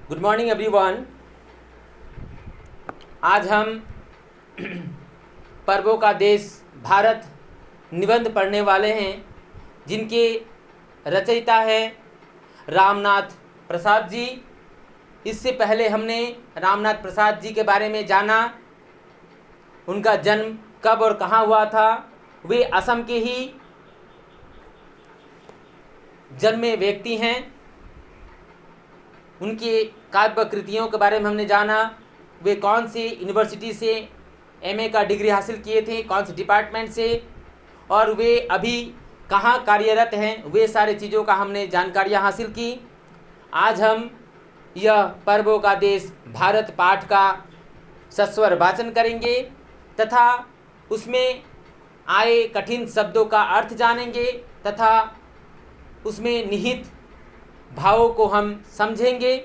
Good morning everyone. आज हम पर्वों का देश भारत निबंध पढ़ने वाले हैं, जिनके रचयिता हैं रामनाथ प्रसाद जी। इससे पहले हमने रामनाथ प्रसाद जी के बारे में जाना। उनका जन्म कब और कहाँ हुआ था। वे असम के ही जन्मे व्यक्ति हैं। उनकी काव्य कृतियों के बारे में हमने जाना। वे कौन सी यूनिवर्सिटी से एमए का डिग्री हासिल किए थे, कौन से डिपार्टमेंट से, और वे अभी कहाँ कार्यरत हैं, वे सारी चीज़ों का हमने जानकारियाँ हासिल की। आज हम यह पर्वों का देश भारत पाठ का सस्वर वाचन करेंगे तथा उसमें आए कठिन शब्दों का अर्थ जानेंगे तथा उसमें निहित भावों को हम समझेंगे।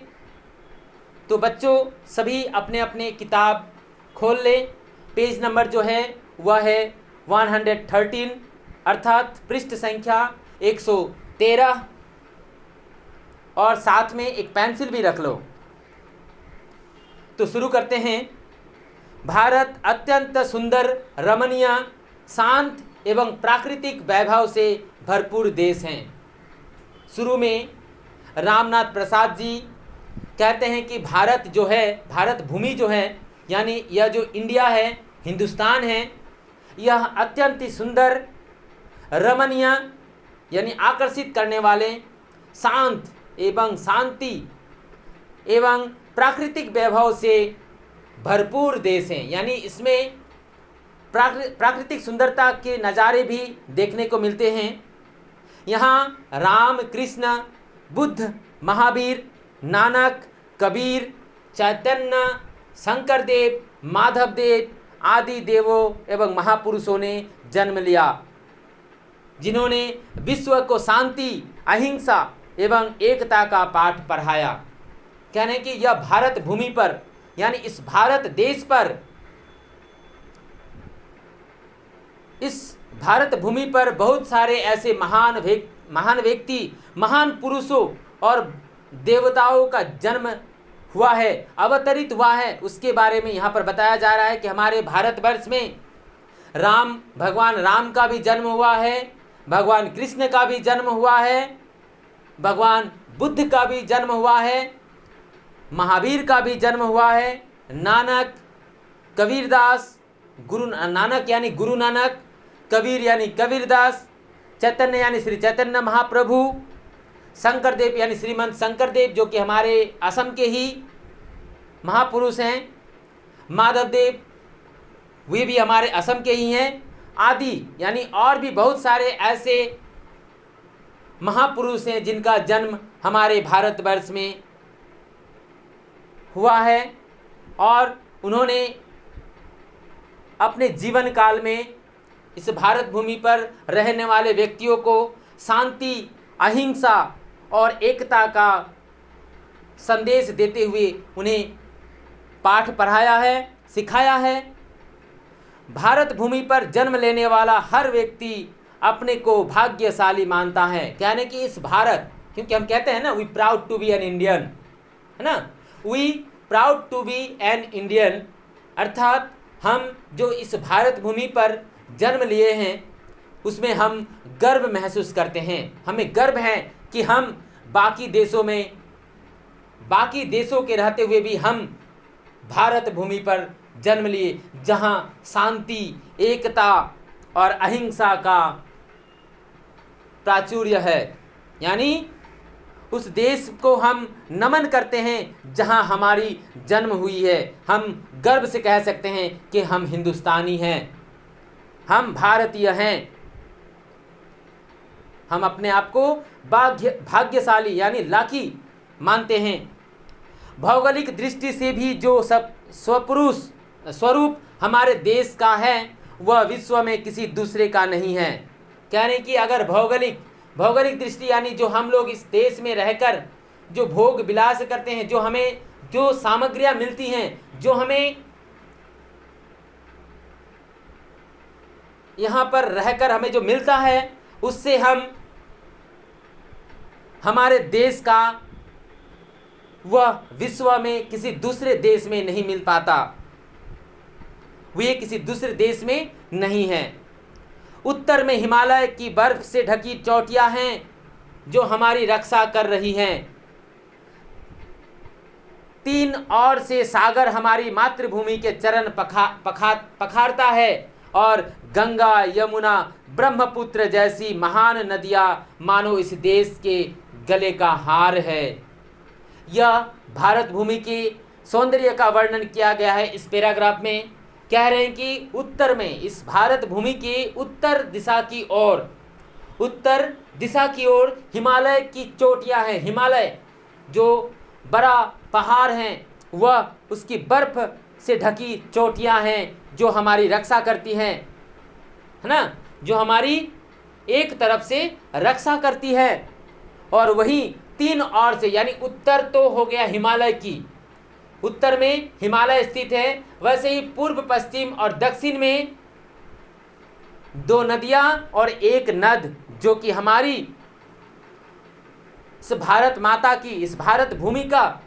तो बच्चों, सभी अपने अपने किताब खोल लें। पेज नंबर जो है वह है 113, अर्थात पृष्ठ संख्या 113, और साथ में एक पेंसिल भी रख लो। तो शुरू करते हैं। भारत अत्यंत सुंदर, रमणीय, शांत एवं प्राकृतिक वैभव से भरपूर देश है। शुरू में रामनाथ प्रसाद जी कहते हैं कि भारत जो है, भारत भूमि जो है, यानी यह जो इंडिया है, हिंदुस्तान है, यह अत्यंत ही सुंदर, रमणीय यानी आकर्षित करने वाले, शांत एवं शांति एवं प्राकृतिक वैभव से भरपूर देश है। यानी इसमें प्राकृतिक सुंदरता के नज़ारे भी देखने को मिलते हैं। यहाँ राम, कृष्ण, बुद्ध, महावीर, नानक, कबीर, चैतन्य, शंकरदेव, माधवदेव आदि देवों एवं महापुरुषों ने जन्म लिया, जिन्होंने विश्व को शांति, अहिंसा एवं एकता का पाठ पढ़ाया। कहने कि यह भारत भूमि पर, यानी इस भारत देश पर, इस भारत भूमि पर बहुत सारे ऐसे महान व्यक्ति, महान पुरुषों और देवताओं का जन्म हुआ है, अवतरित हुआ है। उसके बारे में यहाँ पर बताया जा रहा है कि हमारे भारतवर्ष में भगवान राम का भी जन्म हुआ है, भगवान कृष्ण का भी जन्म हुआ है, भगवान बुद्ध का भी जन्म हुआ है, महावीर का भी जन्म हुआ है, नानक, कबीरदास, गुरु नानक यानी गुरु नानक, कबीर यानी कबीरदास, चैतन्य यानी श्री चैतन्य महाप्रभु, शंकरदेव यानी श्रीमंत शंकरदेव जो कि हमारे असम के ही महापुरुष हैं, माधवदेव वे भी हमारे असम के ही हैं, आदि यानी और भी बहुत सारे ऐसे महापुरुष हैं जिनका जन्म हमारे भारतवर्ष में हुआ है। और उन्होंने अपने जीवन काल में इस भारत भूमि पर रहने वाले व्यक्तियों को शांति, अहिंसा और एकता का संदेश देते हुए उन्हें पाठ पढ़ाया है, सिखाया है। भारत भूमि पर जन्म लेने वाला हर व्यक्ति अपने को भाग्यशाली मानता है। कहने कि इस भारत, क्योंकि हम कहते हैं ना, we proud to be an Indian, है ना, we proud to be an Indian, अर्थात हम जो इस भारत भूमि पर जन्म लिए हैं उसमें हम गर्व महसूस करते हैं। हमें गर्व है कि हम बाकी देशों के रहते हुए भी हम भारत भूमि पर जन्म लिए, जहां शांति, एकता और अहिंसा का प्राचुर्य है। यानी उस देश को हम नमन करते हैं जहां हमारी जन्म हुई है। हम गर्व से कह सकते हैं कि हम हिंदुस्तानी हैं, हम भारतीय हैं। हम अपने आप को भाग्यशाली यानी लाकी मानते हैं। भौगोलिक दृष्टि से भी जो स्वरूप हमारे देश का है वह विश्व में किसी दूसरे का नहीं है। यानी कि अगर भौगोलिक दृष्टि यानी जो हम लोग इस देश में रहकर जो भोग विलास करते हैं, जो हमें जो सामग्रियां मिलती हैं, जो हमें यहाँ पर रहकर हमें जो मिलता है, उससे हम हमारे देश का वह विश्व में किसी दूसरे देश में नहीं मिल पाता, वे किसी दूसरे देश में नहीं है। उत्तर में हिमालय की बर्फ से ढकी चोटियां हैं जो हमारी रक्षा कर रही हैं। तीन ओर से सागर हमारी मातृभूमि के चरण पखारता है और गंगा, यमुना, ब्रह्मपुत्र जैसी महान नदियां मानो इस देश के गले का हार है। यह भारत भूमि के सौंदर्य का वर्णन किया गया है इस पैराग्राफ में। कह रहे हैं कि उत्तर में, इस भारत भूमि के उत्तर दिशा की ओर हिमालय की चोटियां हैं। हिमालय जो बड़ा पहाड़ हैं, वह उसकी बर्फ से ढकी चोटियां हैं जो हमारी रक्षा करती हैं, है ना, जो हमारी एक तरफ से रक्षा करती है। और वहीं तीन ओर से, यानी उत्तर तो हो गया हिमालय की, उत्तर में हिमालय स्थित है, वैसे ही पूर्व, पश्चिम और दक्षिण में दो नदियां और एक नद जो कि हमारी इस भारत माता की, इस भारत भूमि का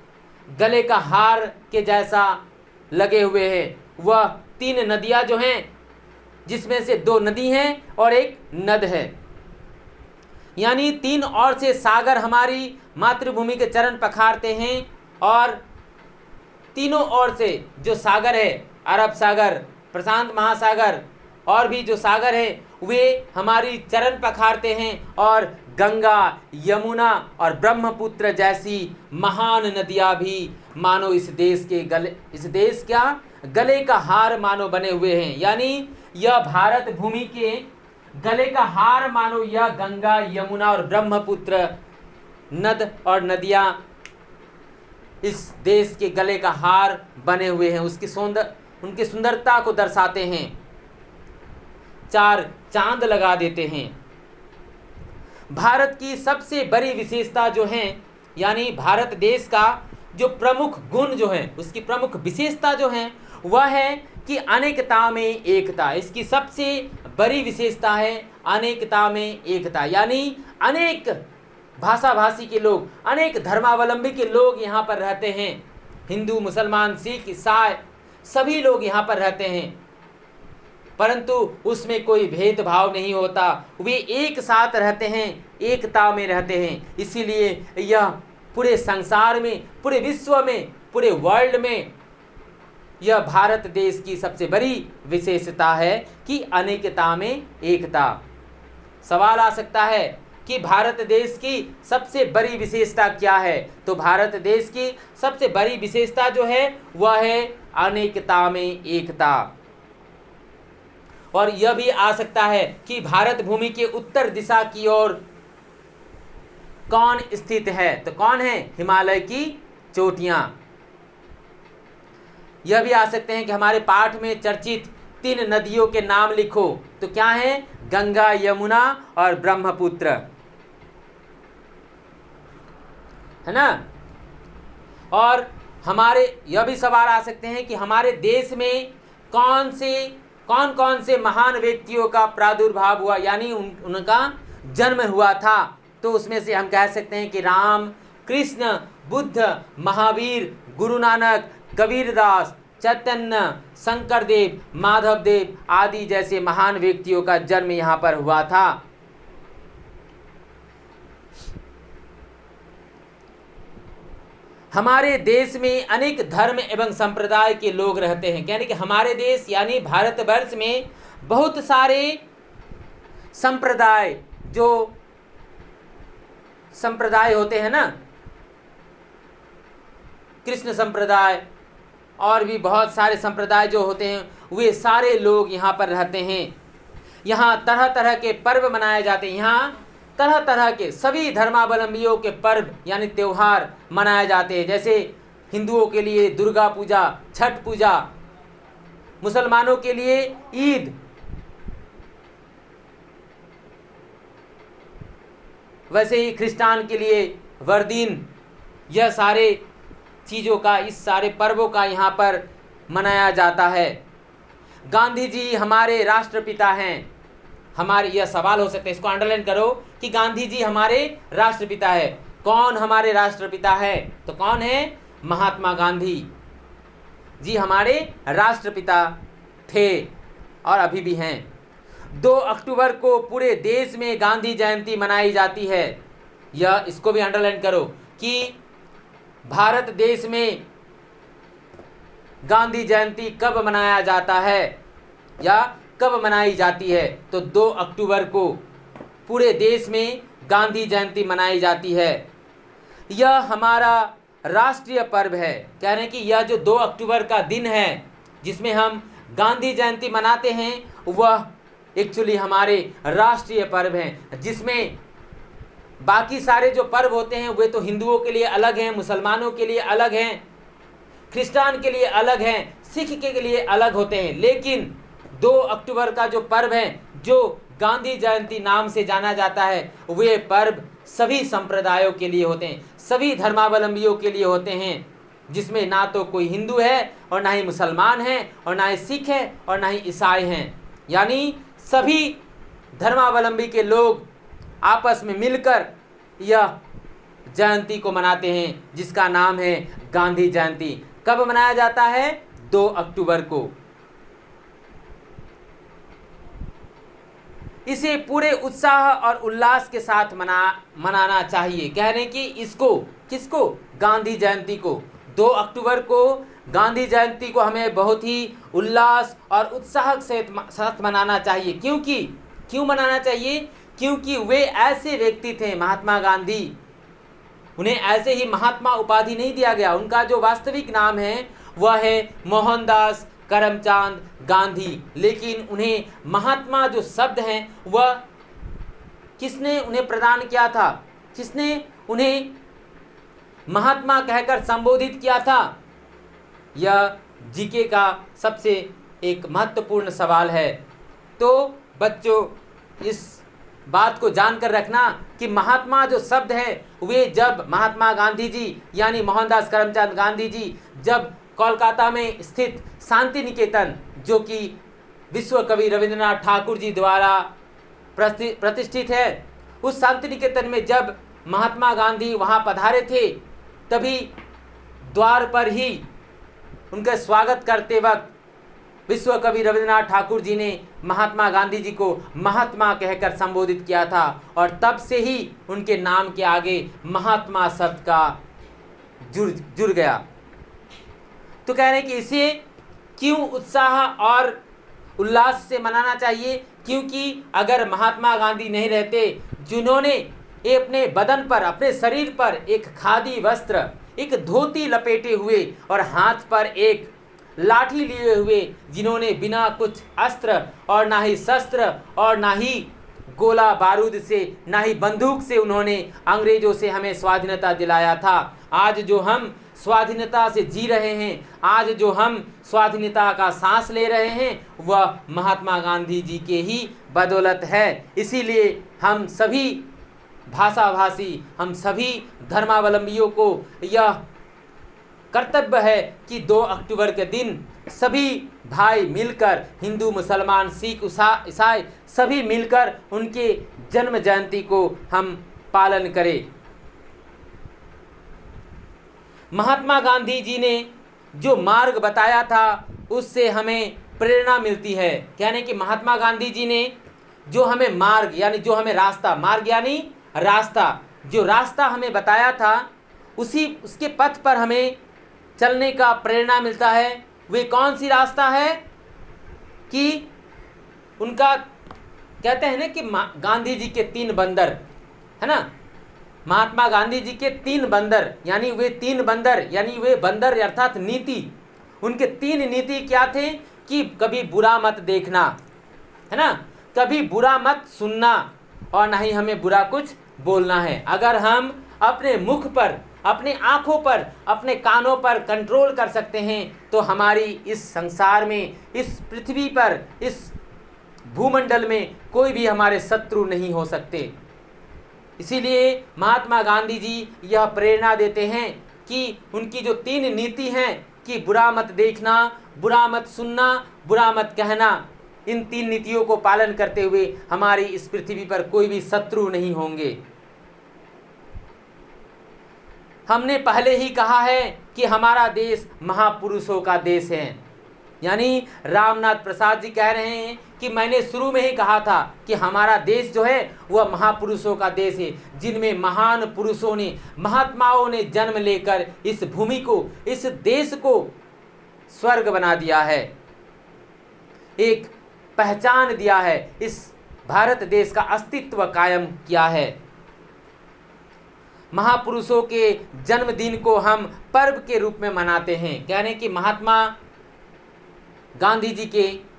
गले का हार के जैसा लगे हुए हैं। वह तीन नदियां जो हैं, जिसमें से दो नदी हैं और एक नद है, यानी तीन ओर से सागर हमारी मातृभूमि के चरण पखारते हैं और तीनों ओर से जो सागर है, अरब सागर, प्रशांत महासागर और भी जो सागर है, वे हमारी चरण पखारते हैं और गंगा, यमुना और ब्रह्मपुत्र जैसी महान नदियां भी मानो इस देश का गले का हार मानो बने हुए हैं। यानी यह भारत भूमि के गले का हार मानो यह गंगा, यमुना और ब्रह्मपुत्र नद और नदियां इस देश के गले का हार बने हुए हैं, उनकी सुंदरता को दर्शाते हैं, चार चांद लगा देते हैं। भारत की सबसे बड़ी विशेषता जो है, यानी भारत देश का जो प्रमुख गुण जो है, उसकी प्रमुख विशेषता जो है, वह है कि अनेकता में एकता। इसकी सबसे बड़ी विशेषता है अनेकता में एकता, यानी अनेक भाषा भाषी के लोग, अनेक धर्मावलंबी के लोग यहाँ पर रहते हैं। हिंदू, मुसलमान, सिख, ईसाई सभी लोग यहाँ पर रहते हैं, परंतु उसमें कोई भेदभाव नहीं होता। वे एक साथ रहते हैं, एकता में रहते हैं। इसीलिए यह पूरे संसार में, पूरे विश्व में, पूरे वर्ल्ड में यह भारत देश की सबसे बड़ी विशेषता है कि अनेकता में एकता। सवाल आ सकता है कि भारत देश की सबसे बड़ी विशेषता क्या है? तो भारत देश की सबसे बड़ी विशेषता जो है वह है अनेकता में एकता। और यह भी आ सकता है कि भारत भूमि के उत्तर दिशा की ओर कौन स्थित है? तो कौन है? हिमालय की चोटियां। यह भी आ सकते हैं कि हमारे पाठ में चर्चित 3 नदियों के नाम लिखो, तो क्या है? गंगा, यमुना और ब्रह्मपुत्र, है ना। और हमारे यह भी सवाल आ सकते हैं कि हमारे देश में कौन कौन से महान व्यक्तियों का प्रादुर्भाव हुआ, यानी उनका जन्म हुआ था। तो उसमें से हम कह सकते हैं कि राम, कृष्ण, बुद्ध, महावीर, गुरु नानक, कबीरदास, चैतन्य, शंकरदेव, माधवदेव आदि जैसे महान व्यक्तियों का जन्म यहाँ पर हुआ था। हमारे देश में अनेक धर्म एवं संप्रदाय के लोग रहते हैं, यानी कि हमारे देश यानी भारतवर्ष में बहुत सारे संप्रदाय, जो संप्रदाय होते हैं ना, कृष्ण संप्रदाय और भी बहुत सारे संप्रदाय जो होते हैं, वे सारे लोग यहाँ पर रहते हैं। यहाँ तरह तरह के पर्व मनाए जाते हैं। यहाँ तरह तरह के सभी धर्मावलंबियों के पर्व यानी त्यौहार मनाए जाते हैं। जैसे हिंदुओं के लिए दुर्गा पूजा, छठ पूजा, मुसलमानों के लिए ईद, वैसे ही क्रिश्चियन के लिए बरदीन। यह सारे चीज़ों का, इस सारे पर्वों का यहाँ पर मनाया जाता है। गांधी जी हमारे राष्ट्रपिता हैं। हमारे यह सवाल हो सकता है, इसको अंडरलाइन करो कि गांधी जी हमारे राष्ट्रपिता है। कौन हमारे राष्ट्रपिता है? तो कौन है? महात्मा गांधी जी हमारे राष्ट्रपिता थे और अभी भी हैं। 2 अक्टूबर को पूरे देश में गांधी जयंती मनाई जाती है। यह इसको भी अंडरलाइन करो कि भारत देश में गांधी जयंती कब मनाया जाता है या कब मनाई जाती है? तो 2 अक्टूबर को पूरे देश में गांधी जयंती मनाई जाती है। यह हमारा राष्ट्रीय पर्व है। कह रहे हैं कि यह जो 2 अक्टूबर का दिन है जिसमें हम गांधी जयंती मनाते हैं, वह एक्चुअली हमारे राष्ट्रीय पर्व हैं, जिसमें बाकी सारे जो पर्व होते हैं वे तो हिंदुओं के लिए अलग हैं, मुसलमानों के लिए अलग हैं, क्रिश्चियन के लिए अलग हैं, सिख के लिए अलग होते हैं। लेकिन 2 अक्टूबर का जो पर्व है, जो गांधी जयंती नाम से जाना जाता है, वे पर्व सभी संप्रदायों के लिए होते हैं, सभी धर्मावलंबियों के लिए होते हैं, जिसमें ना तो कोई हिंदू है और ना ही मुसलमान है और ना ही सिख है और ना ही ईसाई हैं। यानी सभी धर्मावलंबी के लोग आपस में मिलकर यह जयंती को मनाते हैं, जिसका नाम है गांधी जयंती। कब मनाया जाता है? 2 अक्टूबर को। इसे पूरे उत्साह और उल्लास के साथ मनाना चाहिए। कह रहे हैं कि इसको, किसको? गांधी जयंती को, 2 अक्टूबर को गांधी जयंती को हमें बहुत ही उल्लास और उत्साह से साथ मनाना चाहिए। क्यों मनाना चाहिए? क्योंकि वे ऐसे व्यक्ति थे, महात्मा गांधी, उन्हें ऐसे ही महात्मा उपाधि नहीं दिया गया। उनका जो वास्तविक नाम है वह है मोहनदास करमचंद गांधी, लेकिन उन्हें महात्मा जो शब्द हैं वह किसने उन्हें प्रदान किया था? किसने उन्हें महात्मा कहकर संबोधित किया था? यह जीके का सबसे एक महत्वपूर्ण सवाल है। तो बच्चों, इस बात को जानकर रखना कि महात्मा जो शब्द है वे जब महात्मा गांधी जी यानी मोहनदास करमचंद गांधी जी जब कोलकाता में स्थित शांति निकेतन, जो कि विश्व कवि रविंद्रनाथ ठाकुर जी द्वारा प्रतिष्ठित है, उस शांति निकेतन में जब महात्मा गांधी वहाँ पधारे थे, तभी द्वार पर ही उनका स्वागत करते वक्त विश्व कवि रविंद्रनाथ ठाकुर जी ने महात्मा गांधी जी को महात्मा कहकर संबोधित किया था, और तब से ही उनके नाम के आगे महात्मा शब्द का जुड़ गया। तो कह रहे हैं कि इसे क्यों उत्साह और उल्लास से मनाना चाहिए? क्योंकि अगर महात्मा गांधी नहीं रहते, जिन्होंने अपने बदन पर, अपने शरीर पर एक खादी वस्त्र, एक धोती लपेटे हुए और हाथ पर एक लाठी लिए हुए, जिन्होंने बिना कुछ अस्त्र और ना ही शस्त्र और ना ही गोला बारूद से, ना ही बंदूक से उन्होंने अंग्रेजों से हमें स्वाधीनता दिलाया था। आज जो हम स्वाधीनता से जी रहे हैं, आज जो हम स्वाधीनता का सांस ले रहे हैं, वह महात्मा गांधी जी के ही बदौलत है। इसीलिए हम सभी भाषाभाषी, हम सभी धर्मावलंबियों को यह कर्तव्य है कि 2 अक्टूबर के दिन सभी भाई मिलकर, हिंदू, मुसलमान, सिख, ईसाई सभी मिलकर उनके जन्म जयंती को हम पालन करें। महात्मा गांधी जी ने जो मार्ग बताया था उससे हमें प्रेरणा मिलती है। यानी कि महात्मा गांधी जी ने जो हमें मार्ग यानी जो हमें रास्ता, मार्ग यानी रास्ता, जो रास्ता हमें बताया था उसके पथ पर हमें चलने का प्रेरणा मिलता है। वे कौन सी रास्ता है कि उनका कहते हैं ना कि गांधी जी के 3 बंदर है ना, महात्मा गांधी जी के 3 बंदर, यानी वे 3 बंदर यानी वे बंदर अर्थात नीति, उनके 3 नीति क्या थे कि कभी बुरा मत देखना है ना, कभी बुरा मत सुनना और ना ही हमें बुरा कुछ बोलना है। अगर हम अपने मुख पर, अपने आँखों पर, अपने कानों पर कंट्रोल कर सकते हैं तो हमारी इस संसार में, इस पृथ्वी पर, इस भूमंडल में कोई भी हमारे शत्रु नहीं हो सकते। इसीलिए महात्मा गांधी जी यह प्रेरणा देते हैं कि उनकी जो 3 नीति हैं कि बुरा मत देखना, बुरा मत सुनना, बुरा मत कहना, इन 3 नीतियों को पालन करते हुए हमारी इस पृथ्वी पर कोई भी शत्रु नहीं होंगे। हमने पहले ही कहा है कि हमारा देश महापुरुषों का देश है। यानी रामनाथ प्रसाद जी कह रहे हैं कि मैंने शुरू में ही कहा था कि हमारा देश जो है वह महापुरुषों का देश है, जिनमें महान पुरुषों ने, महात्माओं ने जन्म लेकर इस भूमि को, इस देश को स्वर्ग बना दिया है, एक पहचान दिया है, इस भारत देश का अस्तित्व कायम किया है। महापुरुषों के जन्मदिन को हम पर्व के रूप में मनाते हैं। कह रहे हैं कि महात्मा गांधी जी के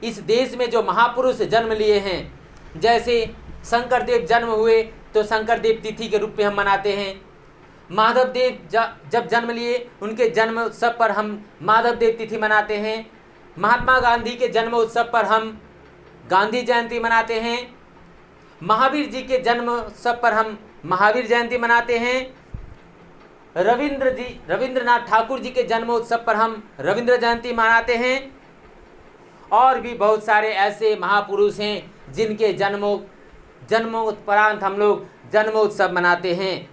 इस देश में जो महापुरुष जन्म लिए हैं, जैसे शंकरदेव जन्म हुए तो शंकरदेव तिथि के रूप में हम मनाते हैं। माधवदेव जब जन्म लिए उनके जन्म उत्सव पर हम माधवदेव तिथि मनाते हैं। महात्मा गांधी के जन्म उत्सव पर हम गांधी जयंती मनाते हैं। महावीर जी के जन्म उत्सव पर हम महावीर जयंती मनाते हैं। रविंद्रनाथ ठाकुर जी के जन्म उत्सव पर हम रविंद्र जयंती मनाते हैं। और भी बहुत सारे ऐसे महापुरुष हैं जिनके जन्मोपरांत हम लोग जन्मोत्सव मनाते हैं,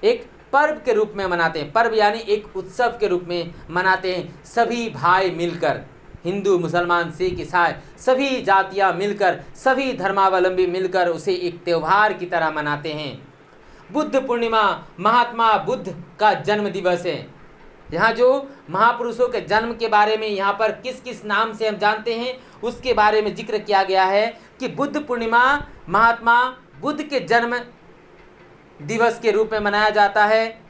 एक पर्व के रूप में मनाते हैं। पर्व यानी एक उत्सव के रूप में मनाते हैं। सभी भाई मिलकर, हिंदू, मुसलमान, सिख, ईसाई, सभी जातियां मिलकर, सभी धर्मावलंबी मिलकर उसे एक त्यौहार की तरह मनाते हैं। बुद्ध पूर्णिमा महात्मा बुद्ध का जन्म दिवस है। यहाँ जो महापुरुषों के जन्म के बारे में यहाँ पर किस किस नाम से हम जानते हैं उसके बारे में जिक्र किया गया है कि बुद्ध पूर्णिमा महात्मा बुद्ध के जन्म दिवस के रूप में मनाया जाता है।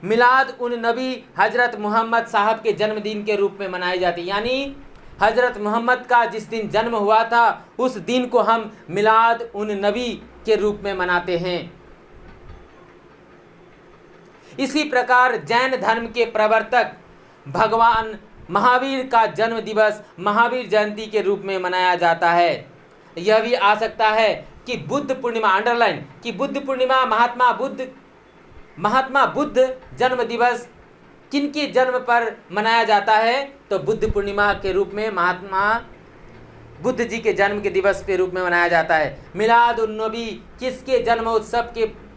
मिलाद उन नबी हजरत मोहम्मद साहब के जन्मदिन के रूप में मनाई जाती है। यानी हजरत मोहम्मद का जिस दिन जन्म हुआ था उस दिन को हम मिलाद उन नबी के रूप में मनाते हैं। इसी प्रकार जैन धर्म के प्रवर्तक भगवान महावीर का जन्म दिवस महावीर जयंती के रूप में मनाया जाता है। यह भी आ सकता है कि बुद्ध पूर्णिमा, अंडरलाइन, कि बुद्ध पूर्णिमा महात्मा बुद्ध जन्म दिवस किनके जन्म पर मनाया जाता है, तो बुद्ध पूर्णिमा के रूप में महात्मा बुद्ध जी के जन्म के दिवस के रूप में मनाया जाता है। मिलाद उन नबी किसके जन्म उत्सव के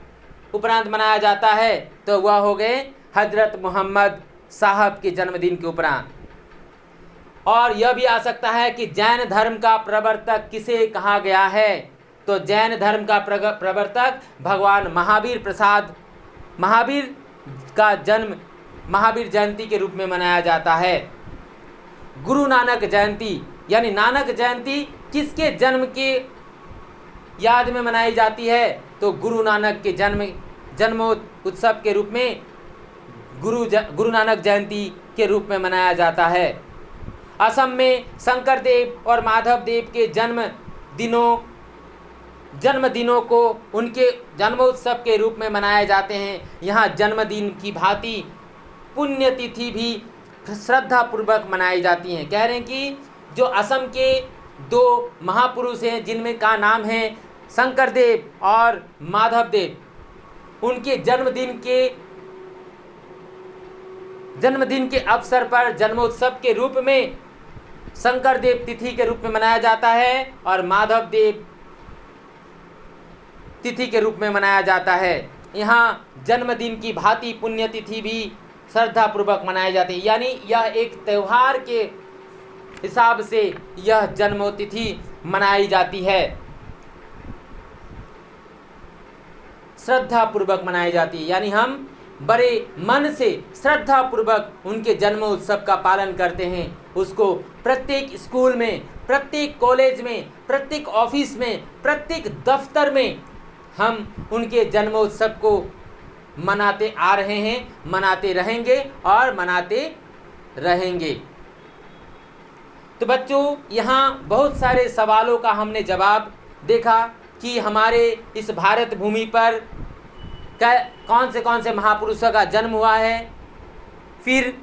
उपरांत मनाया जाता है, तो वह हो गए हजरत मोहम्मद साहब के जन्मदिन के उपरांत। और यह भी आ सकता है कि जैन धर्म का प्रवर्तक किसे कहा गया है, तो जैन धर्म का प्रवर्तक भगवान महावीर का जन्म महावीर जयंती के रूप में मनाया जाता है। गुरु नानक जयंती यानी नानक जयंती किसके जन्म के याद में मनाई जाती है, तो गुरु नानक के जन्म उत्सव के रूप में गुरु नानक जयंती के रूप में मनाया जाता है। असम में शंकरदेव और माधवदेव के जन्मदिनों को उनके जन्मोत्सव के रूप में मनाए जाते हैं। यहाँ जन्मदिन की भांति पुण्यतिथि भी श्रद्धापूर्वक मनाई जाती हैं। कह रहे हैं कि जो असम के दो महापुरुष हैं जिनमें का नाम है शंकरदेव और माधवदेव, उनके जन्मदिन के अवसर पर जन्मोत्सव के रूप में शंकरदेव तिथि के रूप में मनाया जाता है और माधवदेव तिथि के रूप में मनाया जाता है। यहाँ जन्मदिन की भांति पुण्यतिथि भी श्रद्धापूर्वक मनाई जाती है। यानी यह एक त्यौहार के हिसाब से यह जन्मतिथि मनाई जाती है, श्रद्धापूर्वक मनाई जाती है। यानी हम बड़े मन से श्रद्धापूर्वक उनके जन्म उत्सव का पालन करते हैं। उसको प्रत्येक स्कूल में, प्रत्येक कॉलेज में, प्रत्येक ऑफिस में, प्रत्येक दफ्तर में हम उनके जन्मोत्सव को मनाते आ रहे हैं, मनाते रहेंगे और मनाते रहेंगे। तो बच्चों, यहाँ बहुत सारे सवालों का हमने जवाब देखा कि हमारे इस भारत भूमि पर कौन से महापुरुषों का जन्म हुआ है। फिर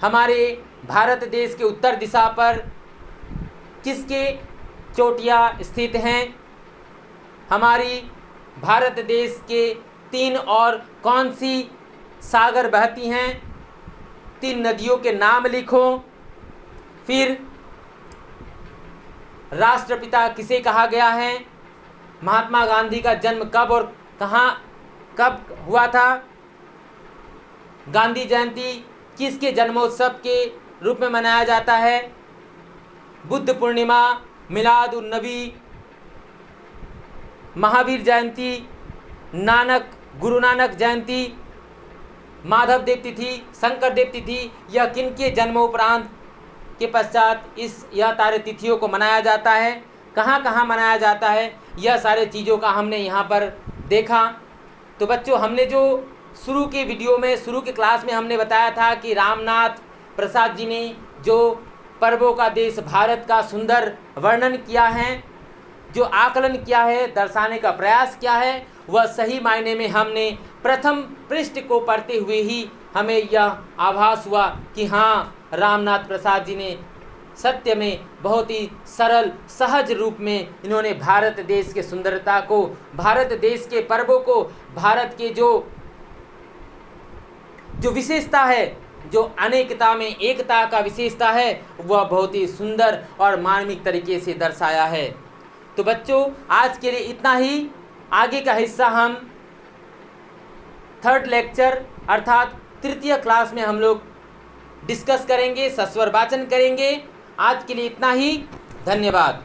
हमारे भारत देश के उत्तर दिशा पर किसके चोटियाँ स्थित हैं। हमारी भारत देश के 3 और कौन सी सागर बहती हैं, 3 नदियों के नाम लिखो। फिर राष्ट्रपिता किसे कहा गया है, महात्मा गांधी का जन्म कब और कहाँ कब हुआ था, गांधी जयंती किसके जन्मोत्सव के रूप में मनाया जाता है, बुद्ध पूर्णिमा, मिलाद उन नबी, महावीर जयंती, गुरु नानक जयंती, माधव देव तिथि, शंकर देव तिथि, यह किनके जन्मोपरांत के पश्चात यह सारे तिथियों को मनाया जाता है, कहाँ कहाँ मनाया जाता है, यह सारे चीज़ों का हमने यहाँ पर देखा। तो बच्चों, हमने जो शुरू के वीडियो में, शुरू के क्लास में हमने बताया था कि रामनाथ प्रसाद जी ने जो पर्वों का देश भारत का सुंदर वर्णन किया है, जो आकलन किया है, दर्शाने का प्रयास किया है, वह सही मायने में हमने प्रथम पृष्ठ को पढ़ते हुए ही हमें यह आभास हुआ कि हाँ, रामनाथ प्रसाद जी ने सत्य में बहुत ही सरल सहज रूप में इन्होंने भारत देश के सुंदरता को, भारत देश के पर्वों को, भारत के जो विशेषता है, जो अनेकता में एकता का विशेषता है, वह बहुत ही सुंदर और मार्मिक तरीके से दर्शाया है। तो बच्चों, आज के लिए इतना ही। आगे का हिस्सा हम थर्ड लेक्चर अर्थात तृतीय क्लास में हम लोग डिस्कस करेंगे, सस्वर वाचन करेंगे। आज के लिए इतना ही। धन्यवाद।